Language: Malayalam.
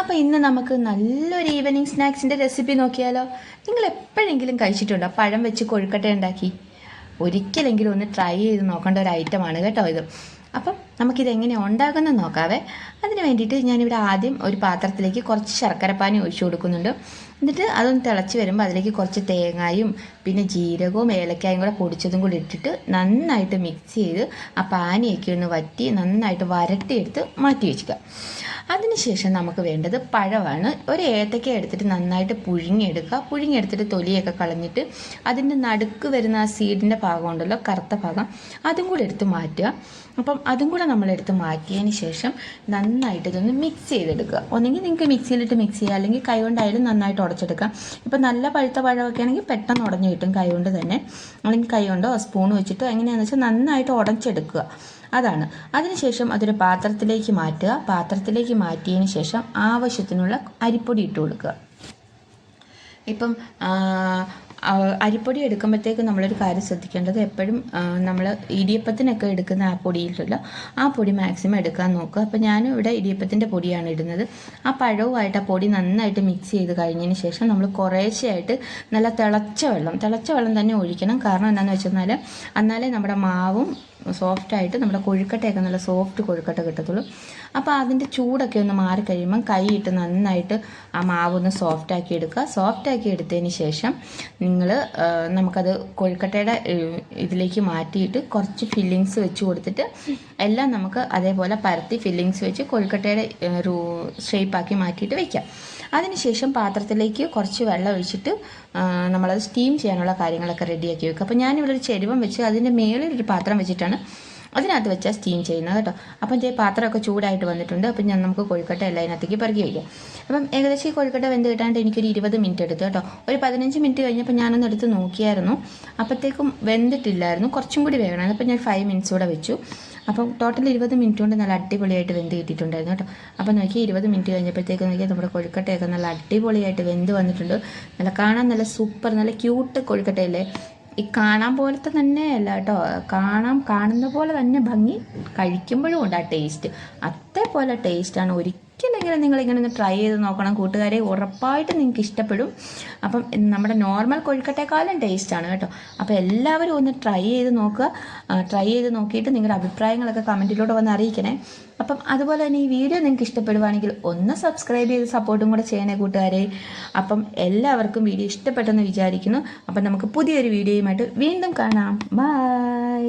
അപ്പോൾ ഇന്ന് നമുക്ക് നല്ലൊരു ഈവനിങ് സ്നാക്സിൻ്റെ റെസിപ്പി നോക്കിയാലോ. നിങ്ങൾ എപ്പോഴെങ്കിലും കഴിച്ചിട്ടുണ്ടോ പഴം വെച്ച് കൊഴുക്കട്ട ഉണ്ടാക്കി? ഒരിക്കലെങ്കിലും ഒന്ന് ട്രൈ ചെയ്ത് നോക്കേണ്ട ഒരു ഐറ്റമാണ് കേട്ടോ ഇത്. അപ്പം നമുക്കിതെങ്ങനെ ഉണ്ടാകുന്നത് നോക്കാവേ. അതിന് വേണ്ടിയിട്ട് ഞാനിവിടെ ആദ്യം ഒരു പാത്രത്തിലേക്ക് കുറച്ച് ശർക്കരപ്പാനി ഒഴിച്ചു കൊടുക്കുന്നുണ്ട്. എന്നിട്ട് അതൊന്ന് തിളച്ച് വരുമ്പോൾ അതിലേക്ക് കുറച്ച് തേങ്ങായും പിന്നെ ജീരകവും ഏലക്കായും കൂടെ പൊടിച്ചതും കൂടി ഇട്ടിട്ട് നന്നായിട്ട് മിക്സ് ചെയ്ത് ആ പാനിയൊക്കെ ഒന്ന് വറ്റി നന്നായിട്ട് വരട്ടിയെടുത്ത് മാറ്റി വെക്കുക. അതിനുശേഷം നമുക്ക് വേണ്ടത് പഴമാണ്. ഒരു ഏത്തക്ക എടുത്തിട്ട് നന്നായിട്ട് പുഴുങ്ങിയെടുത്തിട്ട് തൊലിയൊക്കെ കളഞ്ഞിട്ട് അതിൻ്റെ നടുക്ക് വരുന്ന ആ സീഡിൻ്റെ ഭാഗം ഉണ്ടല്ലോ, കറുത്ത ഭാഗം, അതും കൂടി എടുത്ത് മാറ്റുക. അപ്പം അതും കൂടെ നമ്മളെടുത്ത് മാറ്റിയതിന് ശേഷം നന്നായിട്ട് ഇതൊന്ന് മിക്സ് ചെയ്തെടുക്കുക. ഒന്നെങ്കിൽ നിങ്ങൾക്ക് മിക്സിയിലിട്ട് മിക്സ് ചെയ്യുക, അല്ലെങ്കിൽ കൈ കൊണ്ടായാലും നന്നായിട്ട് ഉടച്ചെടുക്കാം. ഇപ്പം നല്ല പഴുത്ത പഴമൊക്കെ ആണെങ്കിൽ പെട്ടെന്ന് ഉടഞ്ഞു കിട്ടും കൈ കൊണ്ട് തന്നെ, അല്ലെങ്കിൽ കൈ കൊണ്ടോ സ്പൂൺ വെച്ചിട്ടോ എങ്ങനെയാണെന്ന് വെച്ചാൽ നന്നായിട്ട് ഉടച്ചെടുക്കുക. അതാണ്. അതിനുശേഷം അതൊരു പാത്രത്തിലേക്ക് മാറ്റുക. പാത്രത്തിലേക്ക് മാറ്റിയതിന് ശേഷം ആവശ്യത്തിനുള്ള അരിപ്പൊടി ഇട്ട് കൊടുക്കുക. ഇപ്പം അരിപ്പൊടി എടുക്കുമ്പോഴത്തേക്ക് നമ്മളൊരു കാര്യം ശ്രദ്ധിക്കേണ്ടത്, എപ്പോഴും നമ്മൾ ഇടിയപ്പത്തിനൊക്കെ എടുക്കുന്ന ആ പൊടിയിലല്ലോ, ആ പൊടി മാക്സിമം എടുക്കാൻ നോക്കുക. അപ്പോൾ ഞാനും ഇവിടെ ഇടിയപ്പത്തിൻ്റെ പൊടിയാണ് ഇടുന്നത്. ആ പഴവുമായിട്ട് ആ പൊടി നന്നായിട്ട് മിക്സ് ചെയ്ത് കഴിഞ്ഞതിന് ശേഷം നമ്മൾ കുറേശ്ശെയായിട്ട് നല്ല തിളച്ച വെള്ളം തന്നെ ഒഴിക്കണം. കാരണം എന്താണെന്ന് വെച്ചെന്നാൽ എന്നാലേ നമ്മുടെ മാവും സോഫ്റ്റായിട്ട് നമ്മുടെ കൊഴുക്കട്ടയൊക്കെ നല്ല സോഫ്റ്റ് കൊഴുക്കട്ട കിട്ടത്തുള്ളൂ. അപ്പോൾ അതിൻ്റെ ചൂടൊക്കെ ഒന്ന് മാറിക്കഴിയുമ്പം കൈയിട്ട് നന്നായിട്ട് ആ മാവൊന്ന് സോഫ്റ്റാക്കി എടുക്കുക. സോഫ്റ്റാക്കി എടുത്തതിന് ശേഷം നമുക്കത് കൊഴുക്കട്ടയുടെ ഇതിലേക്ക് മാറ്റിയിട്ട് കുറച്ച് ഫില്ലിങ്സ് വെച്ച് കൊടുത്തിട്ട് എല്ലാം നമുക്ക് അതേപോലെ പരത്തി ഫില്ലിങ്സ് വെച്ച് കൊഴുക്കട്ടയുടെ ഒരു ഷേപ്പാക്കി മാറ്റിയിട്ട് വയ്ക്കാം. അതിനുശേഷം പാത്രത്തിലേക്ക് കുറച്ച് വെള്ളം ഒഴിച്ചിട്ട് നമ്മളത് സ്റ്റീം ചെയ്യാനുള്ള കാര്യങ്ങളൊക്കെ റെഡിയാക്കി വെക്കുക. അപ്പോൾ ഞാനിവിടെ ഒരു ചെരുവം വെച്ച് അതിൻ്റെ മേളിൽ ഒരു പാത്രം വെച്ചിട്ടാണ് അതിനകത്ത് വെച്ചാൽ സ്റ്റീം ചെയ്യുന്നത് കേട്ടോ. അപ്പം പാത്രമൊക്കെ ചൂടായിട്ട് വന്നിട്ടുണ്ട്. അപ്പം നമുക്ക് കൊഴുക്കട്ട എല്ലാം അതിനകത്തേക്ക് പെറുക്കി വയ്ക്കാം. അപ്പം ഏകദേശം ഈ കൊഴുക്കട്ട വെന്ത് കിട്ടാണ്ട് എനിക്കൊരു 20 മിനിറ്റ് എടുത്തു കേട്ടോ. ഒരു 15 മിനിറ്റ് കഴിഞ്ഞപ്പോൾ ഞാനൊന്ന് എടുത്ത് നോക്കിയായിരുന്നു. അപ്പോഴത്തേക്കും വെന്തിട്ടില്ലായിരുന്നു, കുറച്ചും കൂടി വേണം. അപ്പം ഞാൻ 5 മിനിറ്റ്സ് കൂടെ വെച്ചു. അപ്പം ടോട്ടൽ 20 മിനിറ്റ് കൊണ്ട് നല്ല അടിപൊളിയായിട്ട് വെന്ത് കിട്ടിയിട്ടുണ്ടായിരുന്നു കേട്ടോ. അപ്പം നോക്കി 20 മിനിറ്റ് കഴിഞ്ഞപ്പോഴത്തേക്ക് നോക്കിയാൽ നമ്മുടെ കൊഴുക്കട്ടയൊക്കെ നല്ല അടിപൊളിയായിട്ട് വെന്ത് വന്നിട്ടുണ്ട്. നല്ല കാണാൻ നല്ല സൂപ്പർ നല്ല ക്യൂട്ട് കൊഴുക്കട്ടയല്ലേ. ഈ കാണാൻ പോലത്തെ തന്നെ അല്ല കേട്ടോ, കാണുന്ന പോലെ തന്നെ ഭംഗി, കഴിക്കുമ്പോഴും ഉണ്ട് ആ ടേസ്റ്റ്. അതേപോലെ ടേസ്റ്റാണ്. ഒരിക്കലെങ്കിലും നിങ്ങളിങ്ങനെ ഒന്ന് ട്രൈ ചെയ്ത് നോക്കണം കൂട്ടുകാരെ, ഉറപ്പായിട്ട് നിങ്ങൾക്ക് ഇഷ്ടപ്പെടും. അപ്പം നമ്മുടെ നോർമൽ കൊഴുക്കട്ടേക്കാളും ടേസ്റ്റാണ് കേട്ടോ. അപ്പോൾ എല്ലാവരും ഒന്ന് ട്രൈ ചെയ്ത് നോക്കുക. ട്രൈ ചെയ്ത് നോക്കിയിട്ട് നിങ്ങളുടെ അഭിപ്രായങ്ങളൊക്കെ കമൻറ്റിലൂടെ വന്ന് അറിയിക്കണേ. അപ്പം അതുപോലെ തന്നെ ഈ വീഡിയോ നിങ്ങൾക്ക് ഇഷ്ടപ്പെടുവാണെങ്കിൽ ഒന്ന് സബ്സ്ക്രൈബ് ചെയ്ത് സപ്പോർട്ടും കൂടെ ചെയ്യണേ കൂട്ടുകാരെ. അപ്പം എല്ലാവർക്കും വീഡിയോ ഇഷ്ടപ്പെട്ടെന്ന് വിചാരിക്കുന്നു. അപ്പം നമുക്ക് പുതിയൊരു വീഡിയോയുമായിട്ട് വീണ്ടും കാണാം. ബൈ.